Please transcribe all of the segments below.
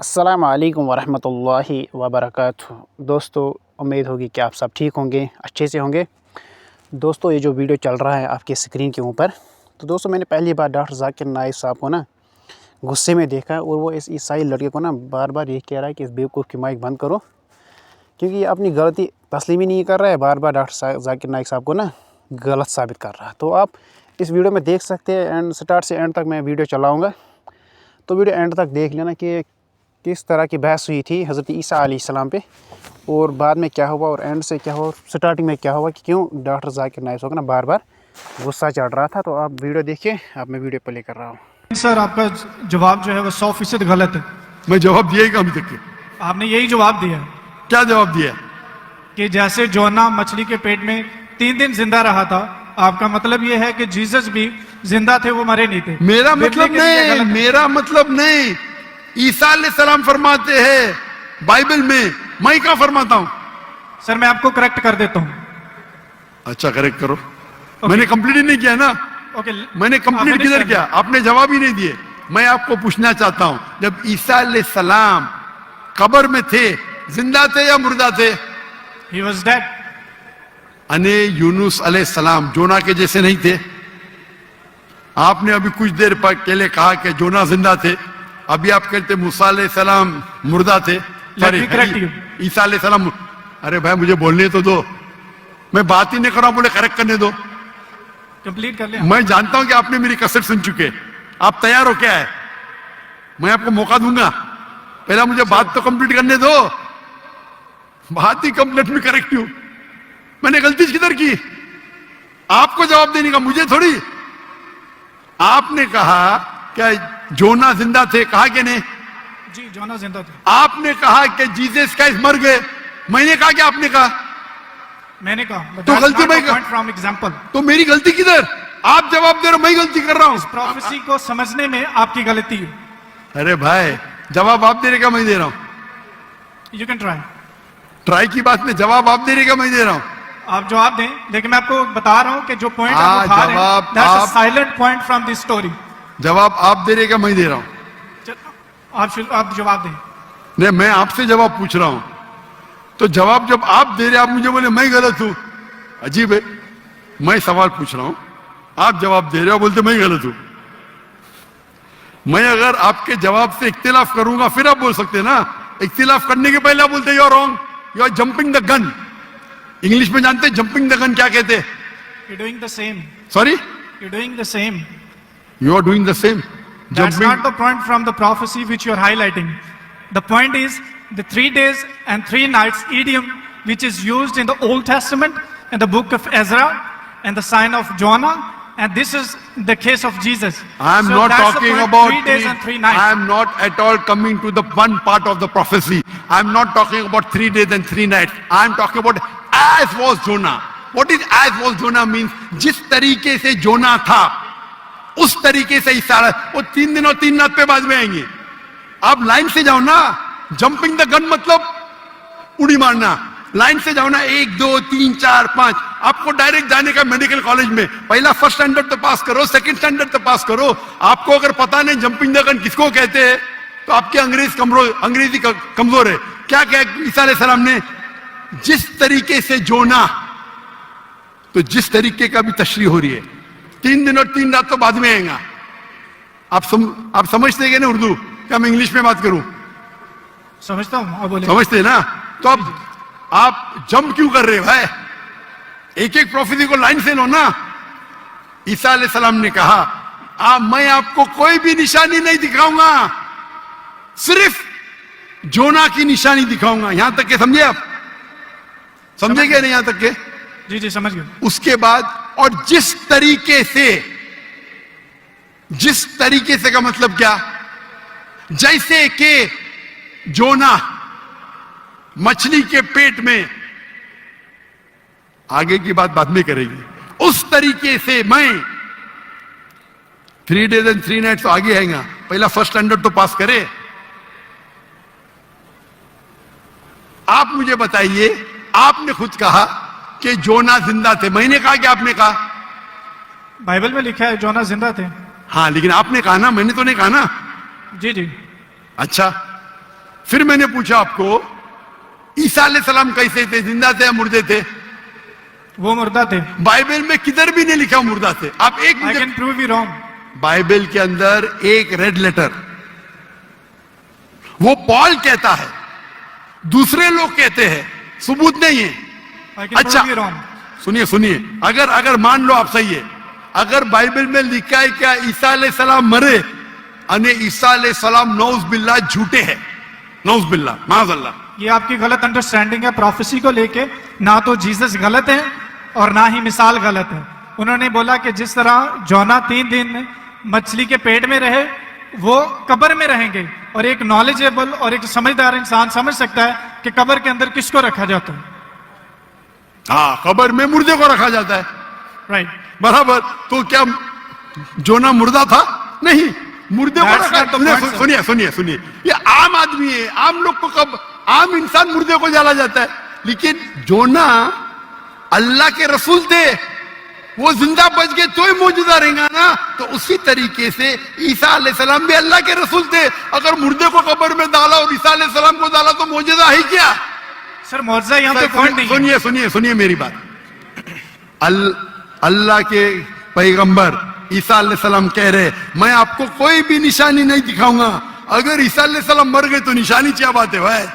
अस्सलामु अलैकुम वरहमतुल्लाहि वबरकातुहू। दोस्तों, उम्मीद होगी कि आप सब ठीक होंगे, अच्छे से होंगे। दोस्तों, ये जो वीडियो चल रहा है आपकी स्क्रीन के ऊपर, तो दोस्तों मैंने पहली बार डॉक्टर ज़ाकिर नाइक साहब को ना गुस्से में देखा और वो इस ईसाई लड़के को ना बार बार ये कह रहा है कि इस बेवकूफ़ की माइक बंद करो, क्योंकि ये अपनी गलती तस्लीम ही नहीं कर रहा है। बार बार डॉक्टर ज़ाकिर नाइक साहब को ना गलत साबित कर रहा है। तो आप इस वीडियो में देख सकते हैं, एंड स्टार्ट से एंड तक मैं वीडियो चलाऊँगा, तो वीडियो एंड तक देख लेना कि किस तरह की बहस हुई थी हज़रत ईसा अलैहिस्सलाम पे, और बाद में क्या हुआ और एंड से क्या हुआ, स्टार्टिंग में क्या हुआ कि क्यों डॉक्टर ज़ाकिर नाइक साहब को ना बार बार गुस्सा चढ़ रहा था। तो आप वीडियो देखिए, अब मैं वीडियो प्ले कर रहा हूँ। सर, आपका जवाब जो है वो 100% गलत है। मैं जवाब दिया ही कहाँ अभी तक के? आपने यही जवाब दिया क्या जवाब दिया? कि जैसे जोना मछली के पेट में 3 दिन जिंदा रहा था, आपका मतलब ये है कि जीसस भी जिंदा थे, वो मरे नहीं थे। मेरा मतलब नहीं, मेरा मतलब नहीं। ईसा अलैहिस्सलाम फरमाते हैं बाइबल में, मैं क्या फरमाता हूँ? सर, मैं आपको करेक्ट कर देता हूँ। अच्छा, करेक्ट करो। मैंने कंप्लीट ही नहीं किया ना। मैंने कंप्लीट किधर किया? आपने जवाब ही नहीं दिए। मैं आपको पूछना चाहता हूँ, जब ईसा अलैहिस्सलाम कब्र में थे, जिंदा थे या मुर्दा थे? He was dead. अने यूनुस अलैहिस्सलाम जोना के जैसे नहीं थे? आपने अभी कुछ देर पहले कहा कि जोना जिंदा थे, अभी आप कहते मूसा अलैहिस्सलाम मुर्दा थे। ईसा अलैहिस्सलाम। अरे भाई, मुझे बोलने तो दो, मैं बात ही नहीं कर रहा हूं, बोले करेक्ट करने दो। कंप्लीट कर लिया। मैं जानता हूं कि आपने मेरी कसर सुन चुके, आप तैयार हो क्या है? मैं आपको मौका दूंगा, पहला मुझे बात तो कंप्लीट करने दो। बात ही कंप्लीट में करेक्ट हूं। मैंने गलती किधर की? आपको जवाब देने का, मुझे थोड़ी। आपने कहा क्या जोना जिंदा थे? कहा कि नहीं? जी, जोना जिंदा थे। आपने कहा कि जीसस क्राइस्ट मर गए, मैंने कहा कि आपने कहा? मैंने कहा। तो गलती मैं फ्रॉम एग्जांपल। तो मेरी गलती किधर? आप जवाब दे रहे हो, मैं गलती कर रहा हूं। इस प्रोफेसी को समझने में आपकी गलती है। अरे भाई, जवाब आप दे रहे का मैं दे रहा हूं। You can try. ट्राई की बात में जवाब आप दे रहे का मैं दे रहा हूं। आप जवाब दें, लेकिन मैं आपको बता रहा हूं कि जो पॉइंट आप उठा रहे हैं, that's a silent point from this story. जवाब आप दे रहे का मैं दे रहा हूं। आप जवाब दें। नहीं, मैं आपसे जवाब पूछ रहा हूं, तो जवाब जब आप दे रहे, आप मुझे बोले मैं गलत हूं। अजीब है, मैं सवाल पूछ रहा हूं, आप जवाब दे रहे हो, बोलते मैं गलत हूं। मैं अगर आपके जवाब से इख्तिलाफ करूंगा फिर आप बोल सकते हैं ना। इख्तिलाफ करने के पहले आप बोलते you are wrong, you are jumping the gun. English में जानते हैं जंपिंग द गन क्या कहते हैं? You're doing the same. Sorry? You're doing the same. You are doing the same. That's not the point from the prophecy which you're highlighting. The point is the 3 days and 3 nights idiom which is used in the Old Testament and the book of Ezra and the sign of Jonah, and this is the case of Jesus. I am So not that's the talking point, about 3 days and 3 nights. I am not at all coming to the one part of the prophecy. I am not talking about 3 days and 3 nights. I am talking about as was Jonah. What is as was Jonah means? जिस तरीके से जोना था उस तरीके से ईसा, वो 3 दिन और 3 रात पे बाद में आएंगे। आप लाइन से जाओ ना। जंपिंग द गन मतलब उड़ी मारना। लाइन से जाओ ना, 1 2 3 4 5। आपको डायरेक्ट जाने का मेडिकल कॉलेज में, पहला फर्स्ट स्टैंडर्ड तो पास करो, सेकंड स्टैंडर्ड तो पास करो। आपको अगर पता नहीं जंपिंग द गन किसको कहते हैं, तो आपकी अंग्रेजी कमजोर है। क्या कहा ईसा अलैहिस्सलाम ने? जिस तरीके से जोना, तो जिस तरीके का भी तशरीह हो रही है, 3 दिन और 3 रात तो बाद में आएगा। आप समझते हैं ना उर्दू? क्या मैं इंग्लिश में बात करूं? समझता हूं। समझते हैं ना? तो अब आप जंप क्यों कर रहे हो भाई? एक एक प्रोफेसी को लाइन से लो ना। ईसा अलैहिस्सलाम ने कहा, मैं आपको कोई भी निशानी नहीं दिखाऊंगा, सिर्फ जोना की निशानी दिखाऊंगा। यहां तक के समझे आप? समझे क्या नहीं यहां तक के? जी जी, समझ गए। उसके बाद और जिस तरीके से का मतलब क्या? जैसे कि जोना मछली के पेट में, आगे की बात बाद में करेगी, उस तरीके से मैं 3 days and 3 nights तो आगे आएगा। पहला फर्स्ट स्टैंडर्ड तो पास करे। आप मुझे बताइए, आपने खुद कहा कि जोना जिंदा थे, मैंने कहा कि आपने कहा? बाइबल में लिखा है जोना जिंदा थे। हाँ, लेकिन आपने कहा ना, मैंने तो नहीं कहा ना। जी जी। अच्छा, फिर मैंने पूछा आपको, ईसा अलैहिस्सलाम कैसे थे, जिंदा थे या मुर्दे थे? वो मुर्दा थे। बाइबल में किधर भी नहीं लिखा मुर्दा थे। आप एक I can prove you wrong. Bible के अंदर एक रेड लेटर, वो पॉल कहता है, दूसरे लोग कहते हैं, सबूत नहीं है। आई कैन अच्छा प्रूव यू रॉन्ग। सुनिए सुनिए, अगर मान लो आप सही है, अगर बाइबल में लिखा है क्या ईसा अलैहिस्सलाम मरे, अने ईसा अलैहिस्सलाम नौज बिल्ला झूठे हैं, नौज बिल्ला माज़अल्लाह। ये आपकी गलत अंडरस्टैंडिंग है प्रोफेसी को लेके। ना तो जीसस गलत है और ना ही मिसाल गलत है। उन्होंने बोला कि जिस तरह जोना 3 दिन मछली के पेट में रहे, वो कब्र में रहेंगे। और एक नॉलेजेबल और एक समझदार इंसान समझ सकता है कि कब्र के अंदर किसको रखा जाता है। हाँ, कब्र में मुर्दे को रखा जाता है, राइट। बराबर। तो क्या जोना मुर्दा था? नहीं, मुर्दे को That's रखा। not the point, sir. सुनिए सुनिए सुनिए, ये आम आदमी है, आम लोग को कब, आम इंसान मुर्दे को जला जाता है। लेकिन जोना अल्लाह के रसूल थे, वो जिंदा बच गए तो ही मौजूदा रहेगा ना। तो उसी तरीके से ईसा अलैहिस्सलाम भी अल्लाह के रसूल थे। अगर मुर्दे को कब्र में डाला और ईसा अलैहिस्सलाम को डाला तो मौजूदा है क्या? सर मौजूदा यहाँ पे पॉइंट नहीं है। सुनिए सुनिए सुनिए मेरी बात। अल्लाह के पैगंबर ईसा अलैहिस्सलाम कह रहे, मैं आपको कोई भी निशानी नहीं दिखाऊंगा। अगर ईसा अलैहिस्सलाम मर गए तो निशानी क्या बात है भाई?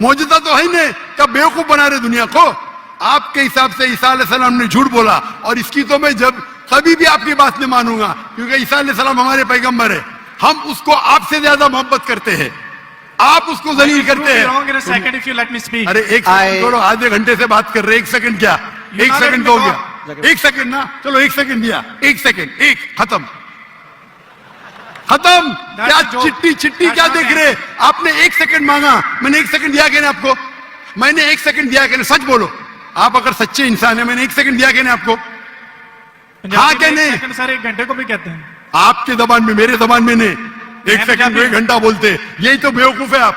मौजूदा तो है ही नहीं। क्या बेवकूफ बना रहे दुनिया को? आपके हिसाब से ईसा अलैहिस्सलाम ने झूठ बोला, और इसकी तो मैं जब कभी भी आपकी बात नहीं मानूंगा, क्योंकि ईसा अलैहिस्सलाम हमारे पैगंबर है। हम उसको आपसे ज्यादा मोहब्बत करते हैं, आप उसको जलील करते हैं। अरे एक सेकंड छोड़ो, आधे घंटे से बात कर रहे, 1 सेकंड क्या? 1 सेकंड तो हो गया, 1 सेकंड ना, चलो 1 सेकंड दिया, 1 सेकंड, एक खत्म। क्या चिट्ठी क्या देख रहे? आपने 1 सेकंड मांगा, मैंने 1 सेकंड दिया क्या नहीं आपको? मैंने 1 सेकंड दिया क्या नहीं? सच बोलो, आप अगर सच्चे इंसान है, मैंने 1 सेकंड दिया क्या नहीं आपको? हाँ क्या नहीं? सर 1 घंटे को भी कहते हैं आपके जबान में, मेरे जबान में नहीं। 1 सेकंड 1 घंटा बोलते, यही तो बेवकूफ है आप।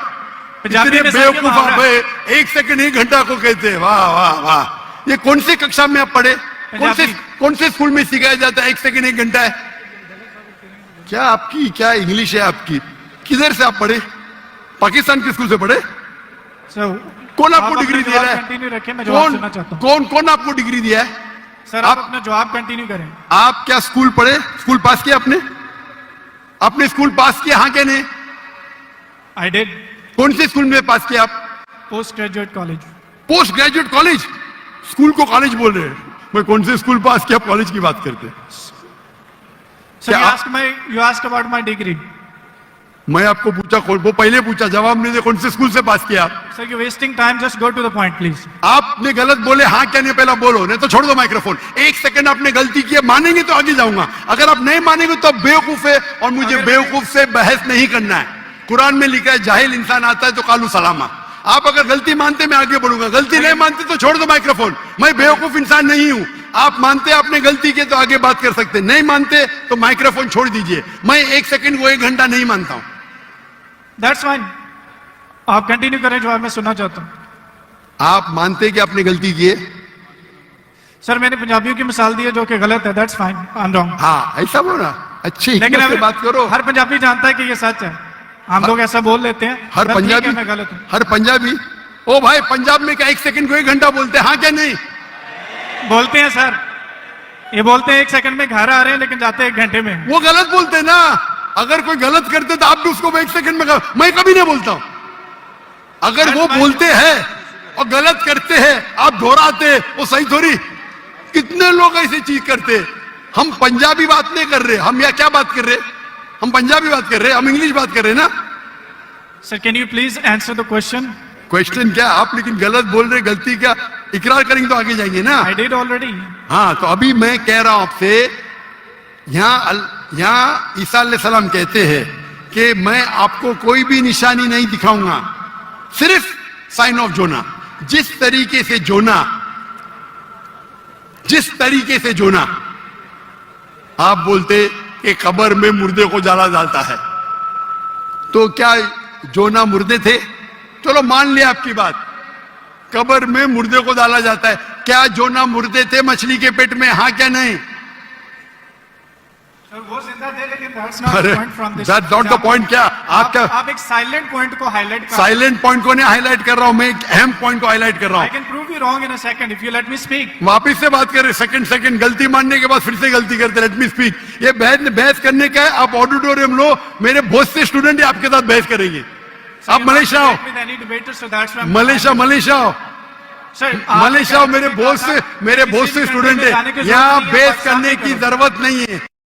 इतने बेवकूफ आप है, 1 सेकंड 1 घंटा को कहते हैं। वाह वाह वाह। ये कौन सी कक्षा में आप पढ़े? कौन से स्कूल में सिखाया जाता है 1 सेकंड 1 घंटा है? क्या आपकी क्या इंग्लिश है आपकी? किधर से आप पढ़े? पाकिस्तान के स्कूल से पढ़े? कौन आपको डिग्री दिया है? कंटिन्यू रखें, मैं जवाब सुनना चाहता हूं। कौन आपको डिग्री दिया है? सर आप अपना जवाब कंटिन्यू करें। आप क्या स्कूल पढ़े? स्कूल पास किया आपने? आपने स्कूल पास किया? हाँ क्या नहीं? I did. कौन से स्कूल में पास किया आप? Post graduate college. Post graduate college? School को कॉलेज बोल रहे हैं। मैं कौन से स्कूल पास किया, कॉलेज की बात करते? Sir you ask about my degree. मैं आपको पूछा, वो पहले पूछा, जवाब नहीं दे, कौन से स्कूल से पास किया? Sir you wasting time, just go to the point please. आपने गलत बोले, हाँ क्या नहीं पहला बोलो, नहीं तो छोड़ दो माइक्रोफोन। 1 सेकंड आपने गलती की है, मानेंगे तो आगे जाऊंगा, अगर आप नहीं मानेंगे तो बेवकूफ है, और मुझे बेवकूफ से बहस नहीं करना है। कुरान में लिखा है, जाहिल इंसान आता है तो कालू सलामा। आप अगर गलती मानते मैं आगे बढ़ूंगा, गलती नहीं मानते तो छोड़ दो माइक्रोफोन। मैं बेवकूफ इंसान नहीं हूं। आप मानते आपने गलती की तो आगे बात कर सकते, नहीं मानते तो माइक्रोफोन छोड़ दीजिए। मैं 1 सेकंड को 1 घंटा नहीं मानता हूं। दैट्स फाइन, आप कंटिन्यू करें, जवाब मैं सुनना चाहता हूं। आप मानते कि आपने गलती की है? सर मैंने पंजाबियों की मिसाल दी है जो कि गलत है, that's fine, I am wrong. हाँ ऐसा बोला, अच्छी लेकिन हिम्मत से बात करो। हर पंजाबी जानता है कि ये सच है, हम लोग ऐसा बोल लेते हैं। हर पंजाबी, मैं गलत हूं। हर पंजाबी, ओ भाई पंजाब में क्या 1 सेकंड को 1 घंटा बोलते हैं? हाँ क्या नहीं? बोलते हैं सर, ये बोलते हैं 1 सेकंड में घर आ रहे हैं लेकिन जाते हैं 1 घंटे में। वो गलत बोलते हैं ना। अगर कोई गलत करते तो आप भी उसको 1 सेकंड में मैं कभी नहीं बोलता हूं। अगर वो बोलते हैं और गलत करते हैं, आप दोहराते, वो सही थोड़ी। कितने लोग ऐसी चीज करते हैं। हम पंजाबी बात नहीं कर रहे, हम यहाँ क्या बात कर रहे? हम पंजाबी बात कर रहे, हम इंग्लिश बात कर रहे ना। Sir can you please answer the question? Question क्या? आप लेकिन गलत बोल रहे, गलती क्या? इकरार करेंगे तो आगे जाएंगे ना। I did already. हाँ तो अभी मैं कह रहा हूं आपसे, यहाँ ईसा अलैहिस्सलाम कहते हैं कि मैं आपको कोई भी निशानी नहीं दिखाऊंगा, सिर्फ साइन ऑफ जोना। जिस तरीके से जोना आप बोलते कि कब्र में मुर्दे को जला जाता है, तो क्या जोना मुर्दे थे? चलो मान लिया आपकी बात, कब्र में मुर्दे को डाला जाता है। क्या जोना मुर्दे थे मछली के पेट में? हाँ क्या नहीं? Sir, वो जिंदा थे, लेकिन that's not अरे the point from this that's not the example. Point. क्या आपका आप एक साइलेंट पॉइंट को हाईलाइट कर साइलेंट पॉइंट को नहीं हाईलाइट कर रहा हूं, मैं एक अहम पॉइंट को हाईलाइट कर रहा I हूं। can prove you wrong in a second if you let me speak. वापिस से बात कर रहे, सेकंड गलती मानने के बाद फिर से गलती करते, लेट मी स्पीक। ये बहस करने का है, आप ऑडिटोरियम लो, मेरे बहुत से स्टूडेंट आपके साथ बहस करेंगे। So आप you're not मलेशिया आओ, debating with any debater, so that's why I'm- Malaysia आओ, Sir, आपने मलेशिया आओ, कहा मेरे कि बहुत से किसी भी स्टूडेंट country में जाने की है जरूरत यहाँ नहीं है, बहस पाकिस्तान करने में की करो। जरूरत नहीं है।